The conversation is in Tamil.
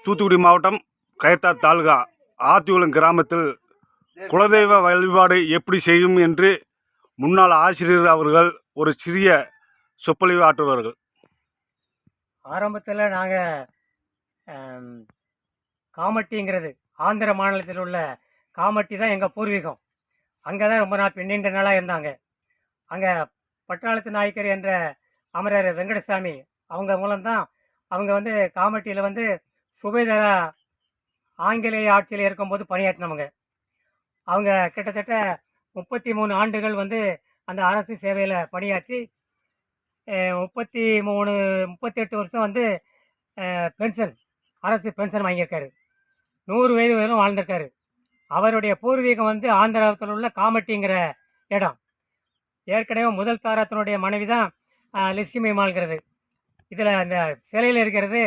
தூத்துக்குடி மாவட்டம் கயத்தார் தாலுகா ஆத்திகுளம் கிராமத்தில் குலதெய்வ வழிபாடு எப்படி செய்யும் என்று முன்னாள் ஆசிரியர் அவர்கள் ஒரு சிறிய சொற்பொழிவு ஆற்றுவார்கள். ஆரம்பத்தில் நாங்கள் காமட்டிங்கிறது ஆந்திர மாநிலத்தில் உள்ள காமட்டி தான் எங்கள் பூர்வீகம். அங்கே தான் ரொம்ப நாள் நீண்ட நாளாக இருந்தாங்க. அங்கே பட்டாளத்து நாயக்கர் என்ற அமரர் வெங்கடசாமி அவங்க மூலம்தான் அவங்க காமட்டியில் சுபேதரா ஆங்கிலேய ஆட்சியில் இருக்கும்போது பணியாற்றினவங்க. அவங்க கிட்டத்தட்ட 33 ஆண்டுகள் அந்த அரசு சேவையில் பணியாற்றி 38 வருஷம் பென்ஷன் அரசு பென்ஷன் வாங்கியிருக்காரு. 100 வயது வரையும் வாழ்ந்திருக்காரு. அவருடைய பூர்வீகம் ஆந்திராவில் உள்ள காமட்டிங்கிற இடம். ஏற்கனவே முதல் தாரத்தினுடைய மனைவி தான் லட்சுமி அம்மாள்ங்கிறது. இதில் அந்த சிலையில் இருக்கிறது